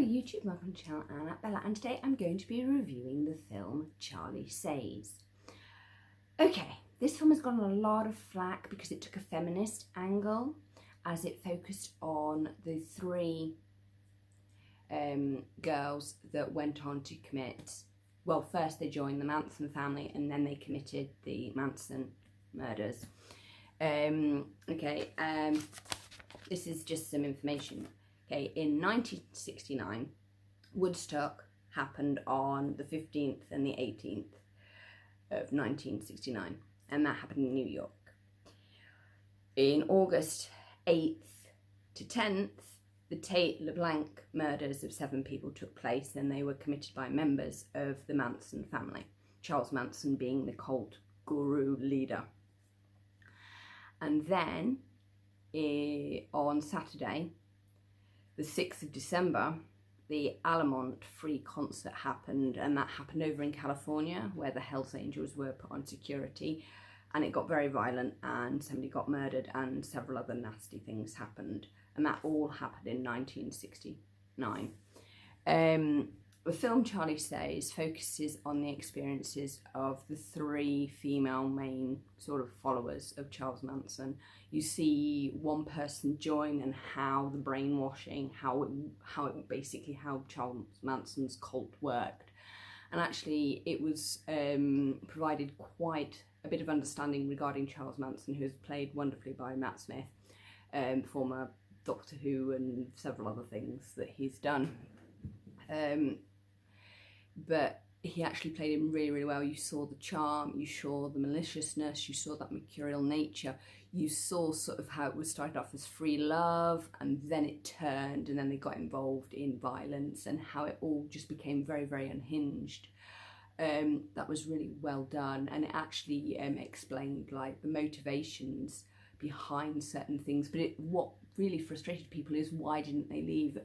YouTube, welcome to the channel. I'm Bella, and today I'm going to be reviewing the film Charlie Says. Okay, this film has gotten a lot of flack because it took a feminist angle, as it focused on the three girls that went on to commit, well, first they joined the Manson family and then they committed the Manson murders. This is just some information. Okay, in 1969, Woodstock happened on the 15th and the 18th of 1969, and that happened in New York. In August 8th to 10th, the Tate LeBlanc murders of 7 people took place, and they were committed by members of the Manson family, Charles Manson being the cult guru leader. And then on Saturday, the 6th of December, the Alamo Free concert happened, and that happened over in California, where the Hells Angels were put on security, and it got very violent, and somebody got murdered, and several other nasty things happened, and that all happened in 1969. The film Charlie Says focuses on the experiences of the 3 female main sort of followers of Charles Manson. You see one person join and how the brainwashing, how Charles Manson's cult worked. And actually it was provided quite a bit of understanding regarding Charles Manson, who is played wonderfully by Matt Smith, former Doctor Who and several other things that he's done. But he actually played him really, really well. You saw the charm, you saw the maliciousness, you saw that mercurial nature, you saw sort of how it was started off as free love, and then it turned, and then they got involved in violence, and how it all just became very, very unhinged. That was really well done, and it actually explained like the motivations behind certain things. But what really frustrated people is, why didn't they leave?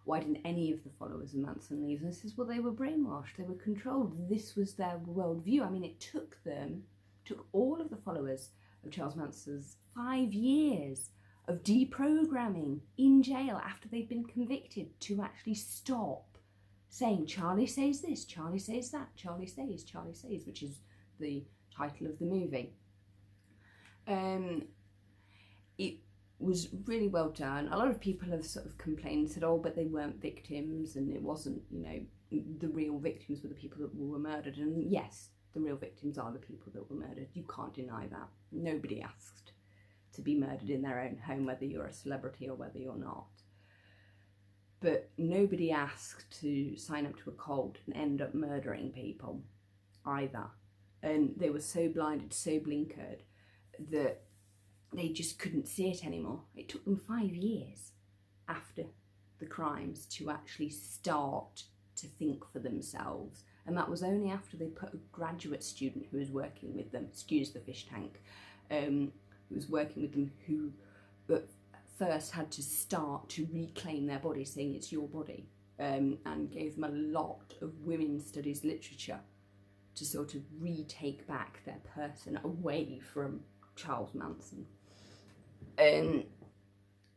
Why didn't any of the followers of Manson leave? And this is, well, they were brainwashed, they were controlled. This was their worldview. I mean, it took all of the followers of Charles Manson's 5 years of deprogramming in jail after they'd been convicted to actually stop saying, Charlie says this, Charlie says that, Charlie says, which is the title of the movie. It was really well done. A lot of people have sort of complained and said, oh, but they weren't victims, and it wasn't, you know, the real victims were the people that were murdered. And yes, the real victims are the people that were murdered. You can't deny that. Nobody asked to be murdered in their own home, whether you're a celebrity or whether you're not. But nobody asked to sign up to a cult and end up murdering people either. And they were so blinded, so blinkered, that they just couldn't see it anymore. It took them 5 years after the crimes to actually start to think for themselves. And that was only after they put a graduate student who was working with them, excuse the fish tank, who was working with them, who at first had to start to reclaim their body, saying it's your body, and gave them a lot of women's studies literature to sort of retake back their person away from Charles Manson.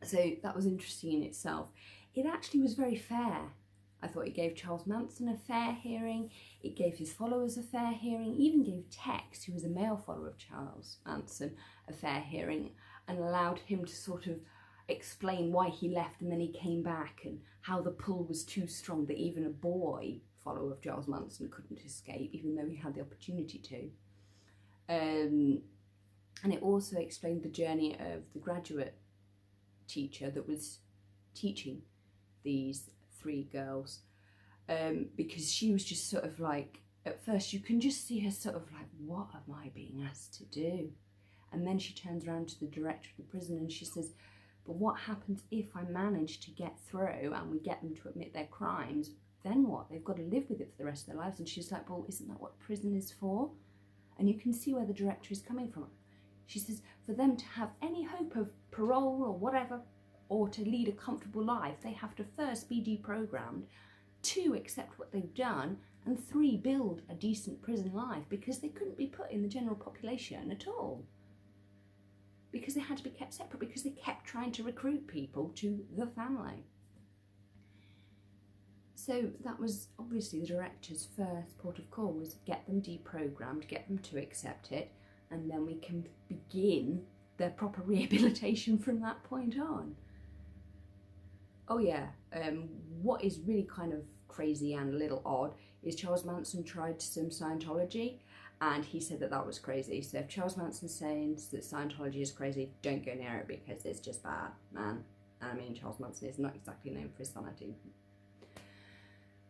So that was interesting in itself. It actually was very fair. I thought it gave Charles Manson a fair hearing, it gave his followers a fair hearing, even gave Tex, who was a male follower of Charles Manson, a fair hearing, and allowed him to sort of explain why he left and then he came back, and how the pull was too strong that even a boy follower of Charles Manson couldn't escape, even though he had the opportunity to. And it also explained the journey of the graduate teacher that was teaching these 3 girls, because she was just sort of like, at first you can just see her sort of like, what am I being asked to do? And then she turns around to the director of the prison and she says, but what happens if I manage to get through and we get them to admit their crimes? Then what? They've got to live with it for the rest of their lives. And she's like, well, isn't that what prison is for? And you can see where the director is coming from. She says, for them to have any hope of parole or whatever, or to lead a comfortable life, they have to first be deprogrammed, 2, accept what they've done, and 3, build a decent prison life, because they couldn't be put in the general population at all. Because they had to be kept separate, because they kept trying to recruit people to the family. So that was obviously the director's first port of call, was get them deprogrammed, get them to accept it, and then we can begin their proper rehabilitation from that point on. Oh yeah, what is really kind of crazy and a little odd is Charles Manson tried some Scientology, and he said that that was crazy. So if Charles Manson says that Scientology is crazy, don't go near it because it's just bad, man. And I mean, Charles Manson is not exactly known for his sanity.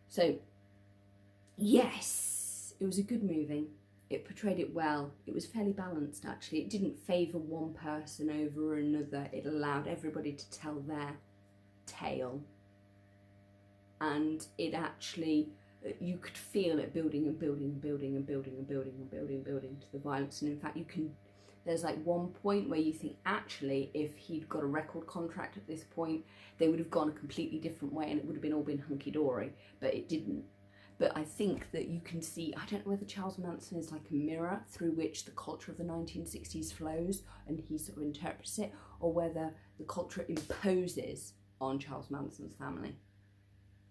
So, yes, it was a good movie. It portrayed it well. It was fairly balanced, actually. It didn't favour one person over another. It allowed everybody to tell their tale. And it actually, you could feel it building and building and building and building and building and building and building to the violence. And in fact, there's like one point where you think, actually, if he'd got a record contract at this point, they would have gone a completely different way and it would have been all been hunky-dory, but it didn't. But I think that you can see, I don't know whether Charles Manson is like a mirror through which the culture of the 1960s flows and he sort of interprets it, or whether the culture imposes on Charles Manson's family.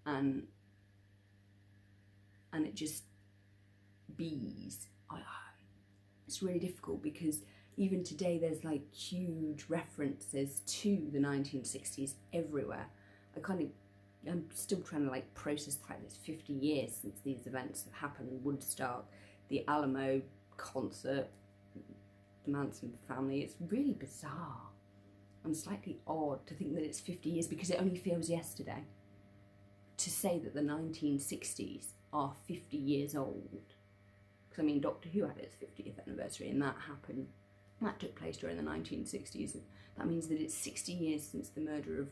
And it just bees. It's really difficult because even today there's like huge references to the 1960s everywhere. I'm still trying to like process the fact that it's 50 years since these events have happened. Woodstock, the Alamo concert, the Manson family. It's really bizarre and slightly odd to think that it's 50 years because it only feels yesterday. To say that the 1960s are 50 years old. Because I mean, Doctor Who had its 50th anniversary and that took place during the 1960s. And that means that it's 60 years since the murder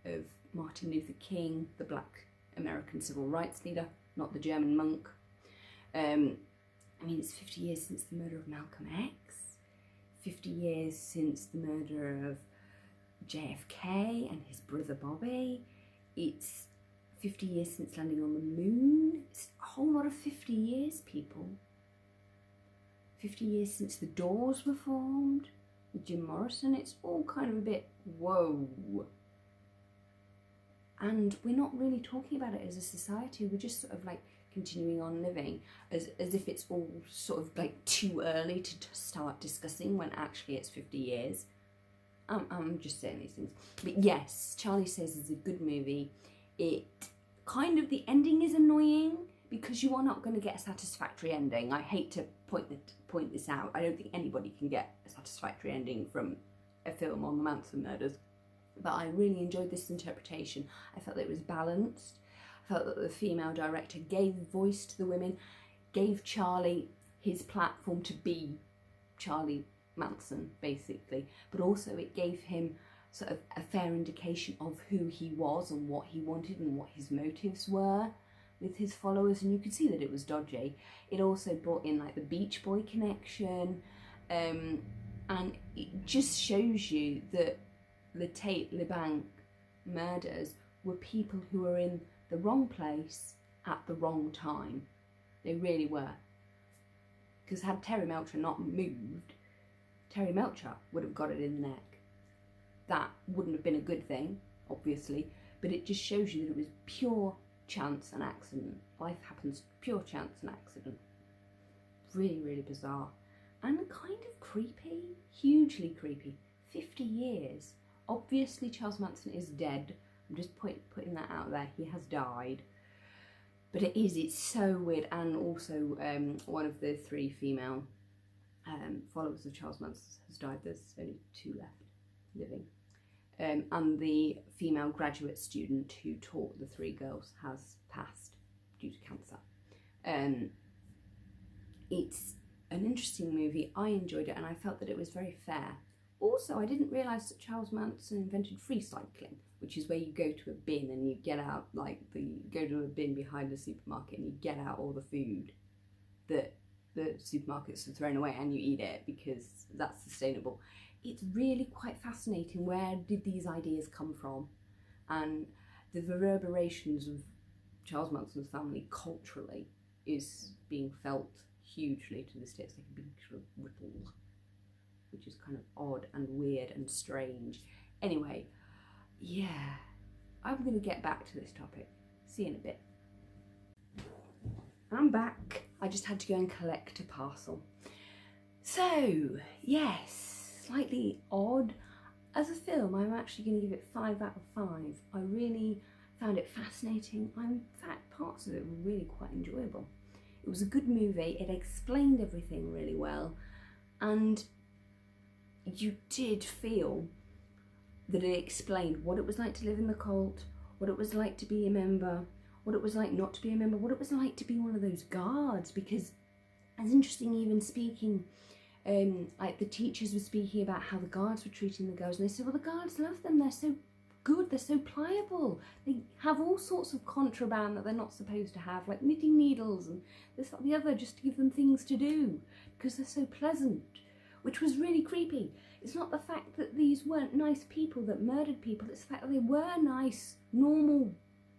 of Martin Luther King, the black American civil rights leader, not the German monk. I mean, it's 50 years since the murder of Malcolm X, 50 years since the murder of JFK and his brother Bobby. It's 50 years since landing on the moon. It's a whole lot of 50 years, people. 50 years since the Doors were formed with Jim Morrison. It's all kind of a bit, whoa. And we're not really talking about it as a society. We're just sort of like continuing on living as if it's all sort of like too early to start discussing when actually it's 50 years. I'm just saying these things. But yes, Charlie Says is a good movie. It kind of, the ending is annoying because you are not going to get a satisfactory ending. I hate to point this out. I don't think anybody can get a satisfactory ending from a film on the Manson murders. But I really enjoyed this interpretation. I felt that it was balanced. I felt that the female director gave voice to the women, gave Charlie his platform to be Charlie Manson, basically. But also it gave him sort of a fair indication of who he was and what he wanted and what his motives were with his followers. And you could see that it was dodgy. It also brought in like the Beach Boy connection. And it just shows you that the Tate LeBanc murders were people who were in the wrong place at the wrong time. They really were. Because had Terry Melcher not moved, Terry Melcher would have got it in the neck. That wouldn't have been a good thing, obviously, but it just shows you that it was pure chance and accident. Life happens pure chance and accident. Really, really bizarre. And kind of creepy, hugely creepy. 50 years. Obviously Charles Manson is dead. I'm just putting that out there. He has died. But it's so weird. And also one of the 3 female followers of Charles Manson has died. There's only 2 left living. And the female graduate student who taught the 3 girls has passed due to cancer. It's an interesting movie. I enjoyed it and I felt that it was very fair. Also, I didn't realise that Charles Manson invented free cycling, which is where you go to a bin and you get out, go to a bin behind the supermarket and you get out all the food that the supermarkets have thrown away and you eat it because that's sustainable. It's really quite fascinating. Where did these ideas come from? And the reverberations of Charles Manson's family culturally is being felt hugely to this day. It's like a big sort of ripple, which is kind of odd and weird and strange. Anyway, yeah, I'm going to get back to this topic. See you in a bit. I'm back. I just had to go and collect a parcel. So, yes, slightly odd. As a film, I'm actually going to give it 5 out of 5. I really found it fascinating. In fact, parts of it were really quite enjoyable. It was a good movie. It explained everything really well. And you did feel that it explained what it was like to live in the cult, what it was like to be a member, what it was like not to be a member, what it was like to be one of those guards. Because it's interesting, even speaking, like the teachers were speaking about how the guards were treating the girls, and they said, well, the guards love them, they're so good, they're so pliable, they have all sorts of contraband that they're not supposed to have, like knitting needles and this, that, the other, just to give them things to do because they're so pleasant, which was really creepy. It's not the fact that these weren't nice people that murdered people, it's the fact that they were nice, normal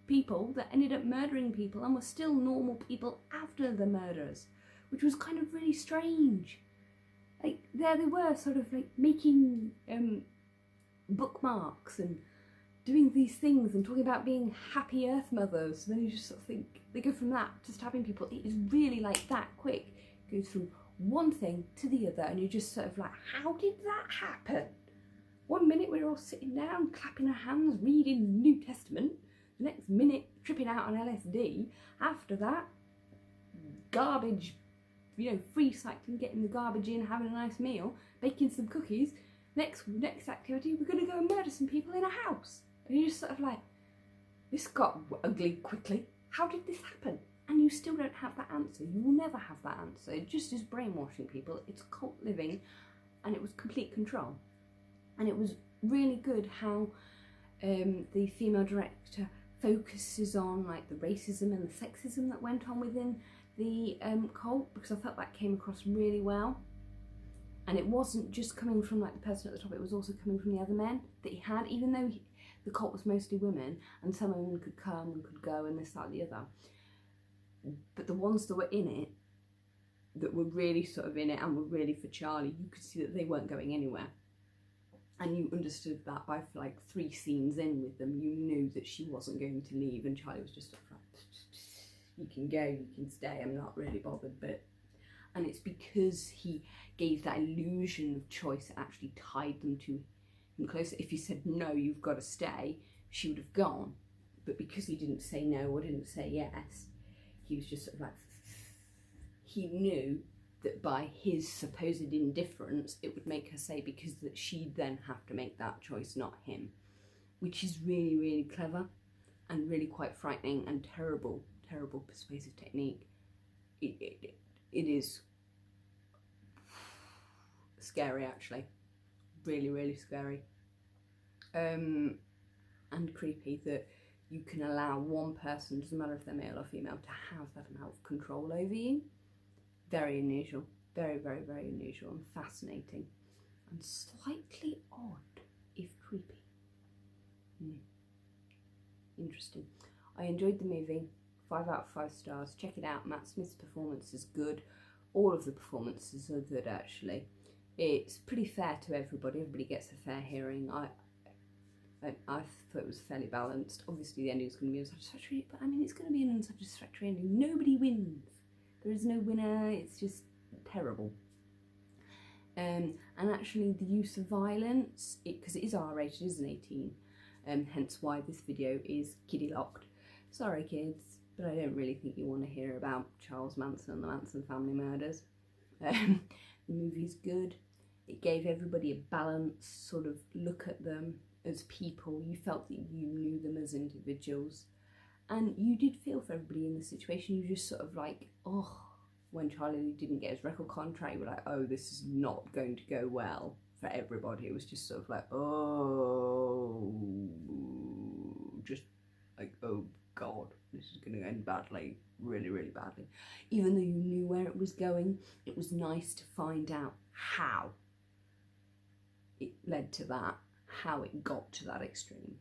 people that ended up murdering people and were still normal people after the murders, which was kind of really strange. Like, there they were, sort of like making bookmarks and doing these things and talking about being happy earth mothers. And then you just sort of think, they go from that to stabbing people. It is really like that quick. It goes from one thing to the other, and you're just sort of like, how did that happen? 1 minute we're all sitting down, clapping our hands, reading the New Testament. The next minute, tripping out on LSD. After that, garbage, you know, free cycling, getting the garbage in, having a nice meal, baking some cookies. Next activity, we're going to go and murder some people in a house. And you're just sort of like, this got ugly quickly. How did this happen? And you still don't have that answer. You will never have that answer. It just is brainwashing people. It's cult living, and it was complete control. And it was really good how the female director focuses on like the racism and the sexism that went on within the cult, because I felt that came across really well. And it wasn't just coming from like the person at the top, it was also coming from the other men that he had, even though the cult was mostly women and some women could come and could go and this, that, the other. But the ones that were in it, that were really sort of in it and were really for Charlie, you could see that they weren't going anywhere. And you understood that by like 3 scenes in with them, you knew that she wasn't going to leave, and Charlie was just like, you can go, you can stay, I'm not really bothered. But, and it's because he gave that illusion of choice that actually tied them to him closer. If he said, no, you've got to stay, she would have gone. But because he didn't say no or didn't say yes, he was just sort of like, he knew that by his supposed indifference, it would make her say, because that she'd then have to make that choice, not him. Which is really, really clever and really quite frightening and terrible, terrible persuasive technique. It is scary, actually. Really, really scary. And creepy that you can allow one person, doesn't matter if they're male or female, to have that amount of control over you. Very unusual. Very, very, very unusual and fascinating. And slightly odd, if creepy. Interesting. I enjoyed the movie. 5 out of 5 stars. Check it out. Matt Smith's performance is good. All of the performances are good, actually. It's pretty fair to everybody. Everybody gets a fair hearing. I thought it was fairly balanced. Obviously the ending is going to be unsatisfactory, but I mean, it's going to be an unsatisfactory ending. Nobody wins. There is no winner. It's just terrible. And actually the use of violence, because it is R-rated, it is an 18, hence why this video is kiddie locked. Sorry kids, but I don't really think you want to hear about Charles Manson and the Manson family murders. The movie's good. It gave everybody a balanced sort of look at them as people. You felt that you knew them as individuals, and you did feel for everybody in the situation. You just sort of like, oh, when Charlie didn't get his record contract, you were like, oh, this is not going to go well for everybody. It was just sort of like, oh, just like, oh God, this is going to end badly, really, really badly. Even though you knew where it was going, it was nice to find out how it led to that, how it got to that extreme.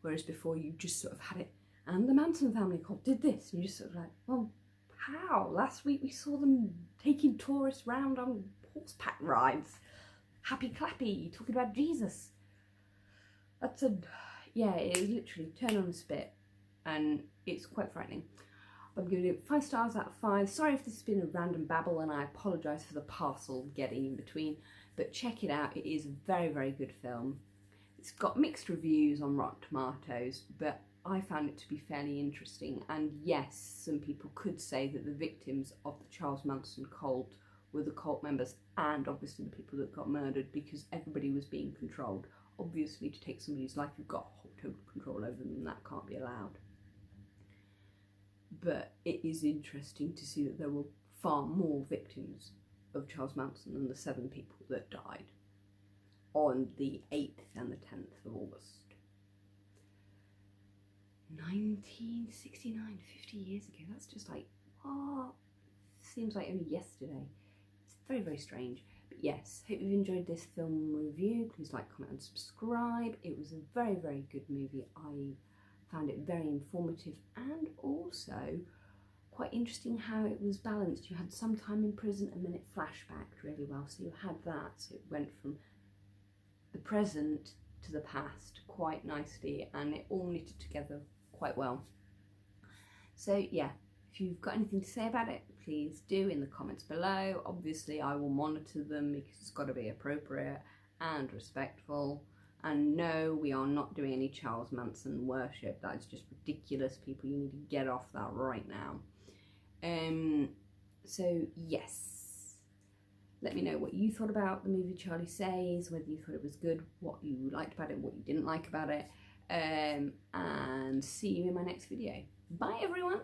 Whereas before you just sort of had it, and the Manson family cult did this, and you just sort of like, well, how? Last week we saw them taking tourists round on horseback rides, happy clappy, talking about Jesus. That's a, yeah, it was literally turn on a spit, and it's quite frightening. I'm giving it 5 stars out of 5. Sorry if this has been a random babble, and I apologise for the parcel getting in between, but check it out. It is a very, very good film. It's got mixed reviews on Rotten Tomatoes, but I found it to be fairly interesting. And yes, some people could say that the victims of the Charles Manson cult were the cult members and obviously the people that got murdered, because everybody was being controlled. Obviously, to take somebody's life, you've got total control over them, and that can't be allowed. But it is interesting to see that there were far more victims of Charles Manson than the 7 people that died on the 8th and the 10th of August. 1969, 50 years ago. That's just like, what? Seems like only yesterday. It's very, very strange. But yes, hope you've enjoyed this film review. Please like, comment and subscribe. It was a very, very good movie. I found it very informative and also quite interesting how it was balanced. You had some time in prison and then it flashbacked really well. So you had that. So it went from the present to the past quite nicely, and it all knitted together quite well. So yeah, if you've got anything to say about it, please do in the comments below. Obviously I will monitor them because it's got to be appropriate and respectful. And no, we are not doing any Charles Manson worship. That is just ridiculous, people. You need to get off that right now. So yes, let me know what you thought about the movie Charlie Says, whether you thought it was good, what you liked about it, what you didn't like about it, and see you in my next video. Bye everyone.